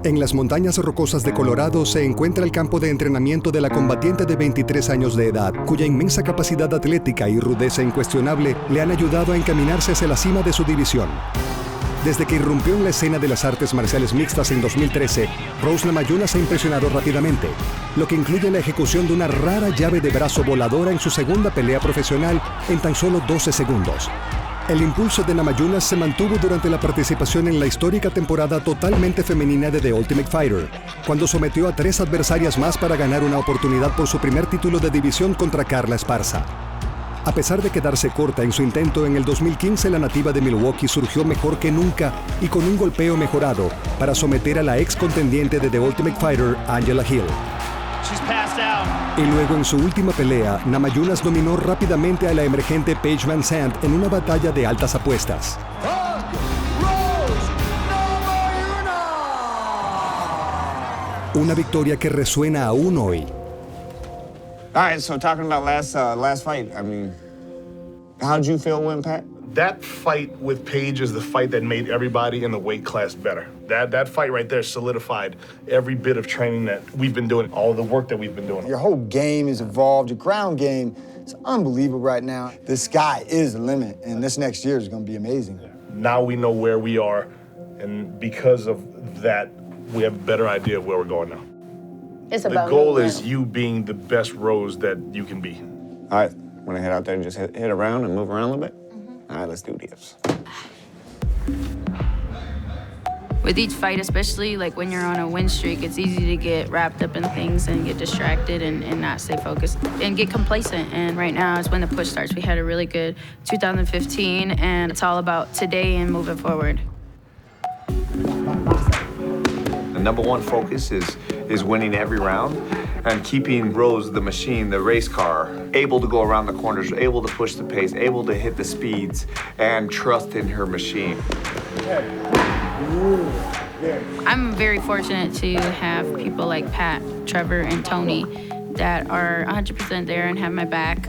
En las montañas rocosas de Colorado se encuentra el campo de entrenamiento de la combatiente de 23 años de edad, cuya inmensa capacidad atlética y rudeza incuestionable le han ayudado a encaminarse hacia la cima de su división. Desde que irrumpió en la escena de las artes marciales mixtas en 2013, Rose Namajunas ha impresionado rápidamente, lo que incluye la ejecución de una rara llave de brazo voladora en su segunda pelea profesional en tan solo 12 segundos. El impulso de Namajunas se mantuvo durante la participación en la histórica temporada totalmente femenina de The Ultimate Fighter, cuando sometió a 3 adversarias más para ganar una oportunidad por su primer título de división contra Carla Esparza. A pesar de quedarse corta en su intento, en el 2015 la nativa de Milwaukee surgió mejor que nunca y con un golpeo mejorado para someter a la ex contendiente de The Ultimate Fighter, Angela Hill. Y luego en su última pelea, Namajunas dominó rápidamente a la emergente Paige VanZant en una batalla de altas apuestas. Una victoria que resuena aún hoy. All right, so talking about last fight, I mean, how'd you feel when Pat? That fight with Paige is the fight that made everybody in the weight class better. That fight right there solidified every bit of training that we've been doing, all the work that we've been doing. Your whole game is evolved. Your ground game is unbelievable right now. The sky is the limit, and this next year is going to be amazing. Now we know where we are, and because of that, we have a better idea of where we're going now. It's the about goal is you being the best Rose that you can be. All right, want to head out there and just hit around and move around a little bit? All right, let's do this. With each fight, especially like when you're on a win streak, it's easy to get wrapped up in things and get distracted and not stay focused and get complacent. And right now is when the push starts. We had a really good 2015, and it's all about today and moving forward. The number one focus is winning every round and keeping Rose, the machine, the race car, able to go around the corners, able to push the pace, able to hit the speeds, and trust in her machine. I'm very fortunate to have people like Pat, Trevor, and Tony that are 100% there and have my back.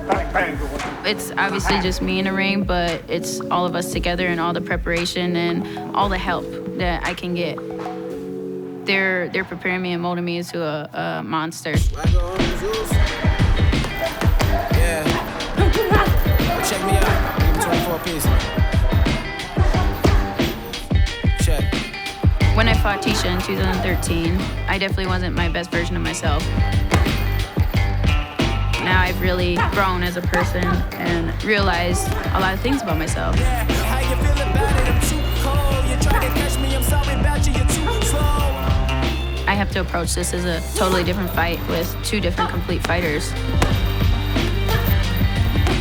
It's obviously just me in the ring, but it's all of us together and all the preparation and all the help that I can get. They're preparing me and molding me into a monster. Yeah. Check me out. Give me 24 pieces. Check. When I fought Tisha in 2013, I definitely wasn't my best version of myself. Now I've really grown as a person and realized a lot of things about myself. How you feel about it? I'm too cold. You try to catch me. I'm sorry about you. You're too slow. I have to approach this as a totally different fight with 2 different complete fighters.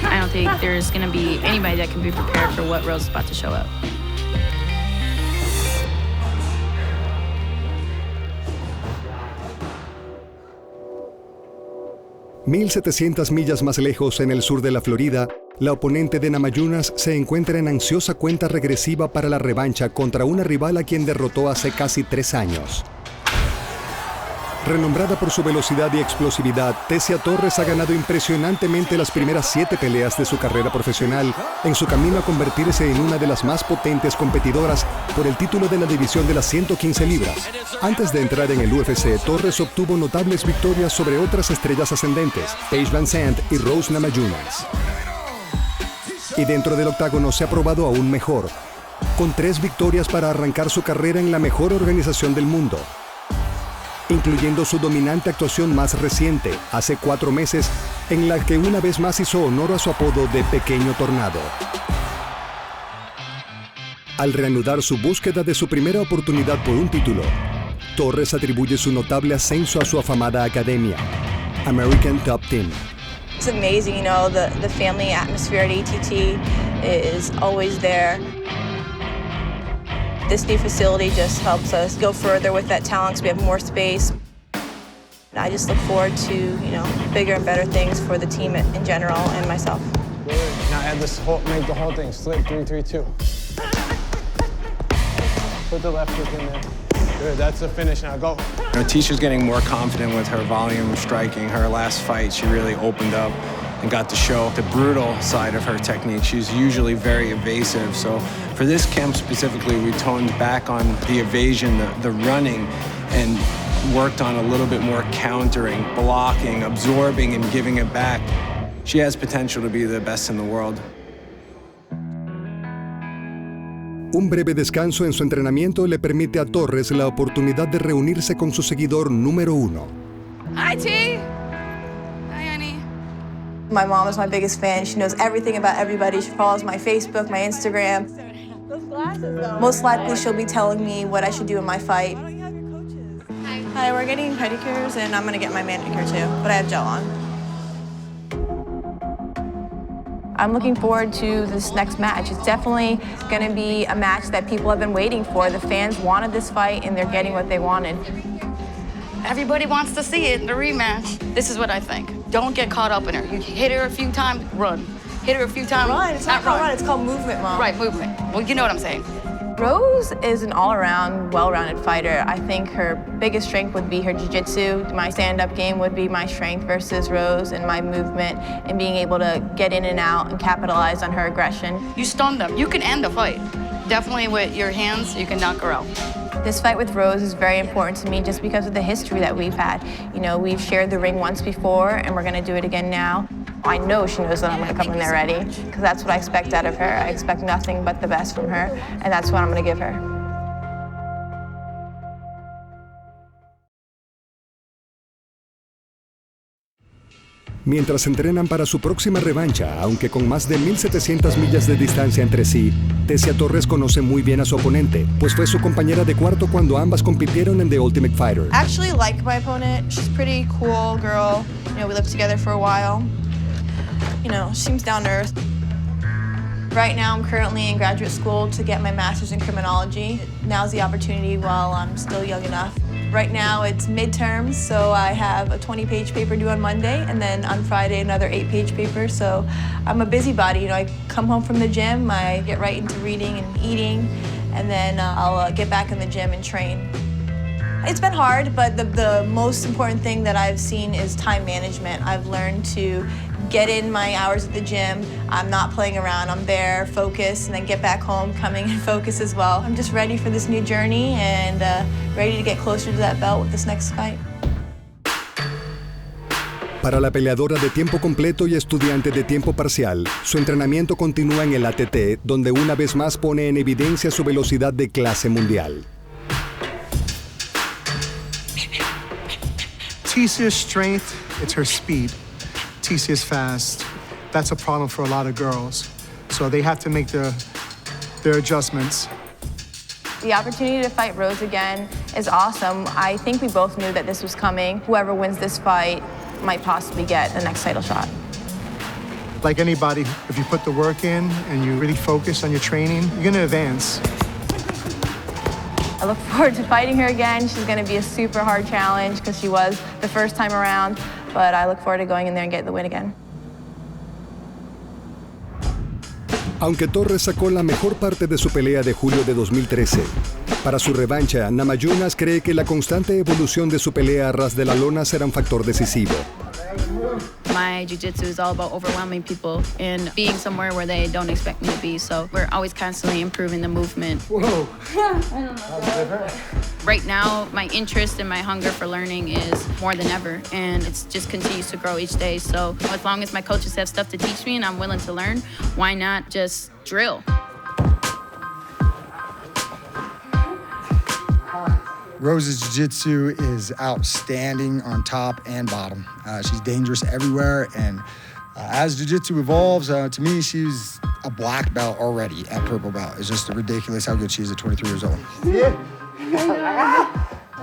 I don't think there's going to be anybody that can be prepared for what Rose is about to show up. $1,700 millas más lejos, en el sur de la Florida, la oponente de Namajunas se encuentra en ansiosa cuenta regresiva para la revancha contra una rival a quien derrotó hace casi 3 años. Renombrada por su velocidad y explosividad, Tecia Torres ha ganado impresionantemente las primeras 7 peleas de su carrera profesional en su camino a convertirse en una de las más potentes competidoras por el título de la división de las 115 libras. Antes de entrar en el UFC, Torres obtuvo notables victorias sobre otras estrellas ascendentes, Paige VanZant y Rose Namajunas. Y dentro del octágono se ha probado aún mejor, con 3 victorias para arrancar su carrera en la mejor organización del mundo, incluyendo su dominante actuación más reciente, hace 4 meses, en la que una vez más hizo honor a su apodo de Pequeño Tornado. Al reanudar su búsqueda de su primera oportunidad por un título, Torres atribuye su notable ascenso a su afamada academia, American Top Team. It's amazing, you know, the family atmosphere at ATT is always there. This new facility just helps us go further with that talent because we have more space. I just look forward to, you know, bigger and better things for the team in general and myself. Good. Now add this make the whole thing slip 3-3-2. Put the left hook in there. Good, that's the finish. Now go. You know, Tisha's getting more confident with her volume of striking. Her last fight, she really opened up and got to show the brutal side of her technique. She's usually very evasive. So for this camp specifically, we toned back on the evasion, the running, and worked on a little bit more countering, blocking, absorbing, and giving it back, she has potential to be the best in the world. Un breve descanso en su entrenamiento le permite a Torres la oportunidad de reunirse con su seguidor número 1. Hi, T. Hi, honey. My mom is my biggest fan. She knows everything about everybody. She follows my Facebook, my Instagram. Most likely she'll be telling me what I should do in my fight. Hi, we're getting pedicures and I'm gonna get my manicure too, but I have gel on. I'm looking forward to this next match. It's definitely gonna be a match that people have been waiting for. The fans wanted this fight and they're getting what they wanted. Everybody wants to see it in the rematch. This is what I think. Don't get caught up in her. You hit her a few times, run. Hit her a few times, Run, it's not called run, it's called movement, Mom. Right, movement. Well, you know what I'm saying. Rose is an all-around, well-rounded fighter. I think her biggest strength would be her jiu-jitsu. My stand-up game would be my strength versus Rose, and my movement and being able to get in and out and capitalize on her aggression. You stun them. You can end the fight. Definitely with your hands, you can knock her out. This fight with Rose is very important to me just because of the history that we've had. You know, we've shared the ring once before, and we're gonna do it again now. I know she knows that I'm gonna come in there ready, because that's what I expect out of her. I expect nothing but the best from her, and that's what I'm gonna give her. Mientras entrenan para su próxima revancha, aunque con más de 1,700 millas de distancia entre sí, Tecia Torres conoce muy bien a su oponente, pues fue su compañera de cuarto cuando ambas compitieron en The Ultimate Fighter. I actually like my opponent. She's a pretty cool girl. You know, we lived together for a while. You know, she seems down to earth. Right now, I'm currently in graduate school to get my master's in criminology. Now's the opportunity while I'm still young enough. Right now, it's midterms, so I have a 20-page paper due on Monday, and then on Friday, another 8-page paper. So I'm a busybody. You know, I come home from the gym, I get right into reading and eating, and then I'll get back in the gym and train. It's been hard, but the most important thing that I've seen is time management. I've learned to get in my hours at the gym. I'm not playing around. I'm there, focused, and then get back home, coming and focus as well. I'm just ready for this new journey and ready to get closer to that belt with this next fight. Para la peleadora de tiempo completo y estudiante de tiempo parcial, su entrenamiento continúa en el ATT, donde una vez más pone en evidencia su velocidad de clase mundial. Tecia's strength, it's her speed. Tecia is fast. That's a problem for a lot of girls. So they have to make their adjustments. The opportunity to fight Rose again is awesome. I think we both knew that this was coming. Whoever wins this fight might possibly get the next title shot. Like anybody, if you put the work in and you really focus on your training, you're gonna advance. I look forward to fighting her again. She's going to be a super hard challenge because she was the first time around, but I look forward to going in there and getting the win again. Aunque Torres sacó la mejor parte de su pelea de julio de 2013, para su revancha, Namajunas cree que la constante evolución de su pelea a ras de la lona será un factor decisivo. My jiu-jitsu is all about overwhelming people and being somewhere where they don't expect me to be. So we're always constantly improving the movement. Whoa. Yeah, I don't know. Right now, my interest and my hunger for learning is more than ever, and it just continues to grow each day. So as long as my coaches have stuff to teach me and I'm willing to learn, why not just drill? Rose's jiu-jitsu is outstanding on top and bottom. She's dangerous everywhere, and as jiu-jitsu evolves, to me, she's a black belt already at purple belt. It's just ridiculous how good she is at 23 years old. Yeah.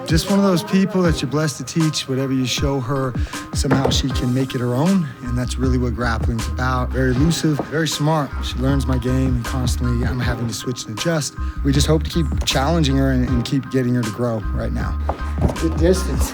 Just one of those people that you're blessed to teach. Whatever you show her, somehow she can make it her own, and that's really what grappling's about. Very elusive, very smart. She learns my game, and constantly I'm having to switch and adjust. We just hope to keep challenging her and keep getting her to grow right now. Good distance.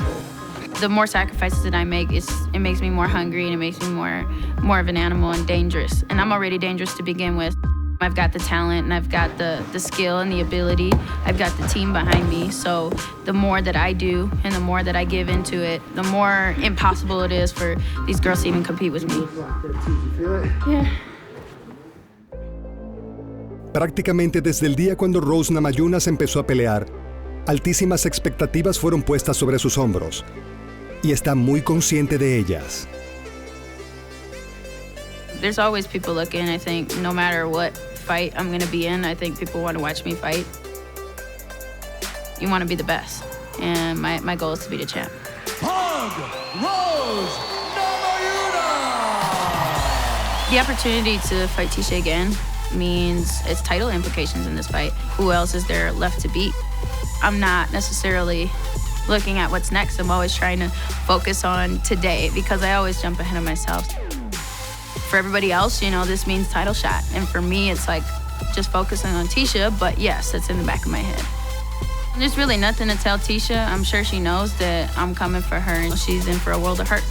The more sacrifices that I make, it makes me more hungry and it makes me more of an animal and dangerous. And I'm already dangerous to begin with. I've got the talent and I've got the skill and the ability. I've got the team behind me. So the more that I do and the more that I give into it, the more impossible it is for these girls to even compete with me. Yeah. Prácticamente desde el día cuando Rose Namajunas empezó a pelear, Altísimas expectativas fueron puestas sobre sus hombros y está muy consciente de ellas. There's always people looking. I think no matter what fight I'm going to be in, I think people want to watch me fight. You want to be the best, and my goal is to be the champ. The opportunity to fight Tecia again means it's title implications in this fight. Who else is there left to beat? I'm not necessarily looking at what's next. I'm always trying to focus on today because I always jump ahead of myself. For everybody else, you know, this means title shot. And for me, it's like just focusing on Tecia, but yes, it's in the back of my head. There's really nothing to tell Tecia. I'm sure she knows that I'm coming for her and she's in for a world of hurt.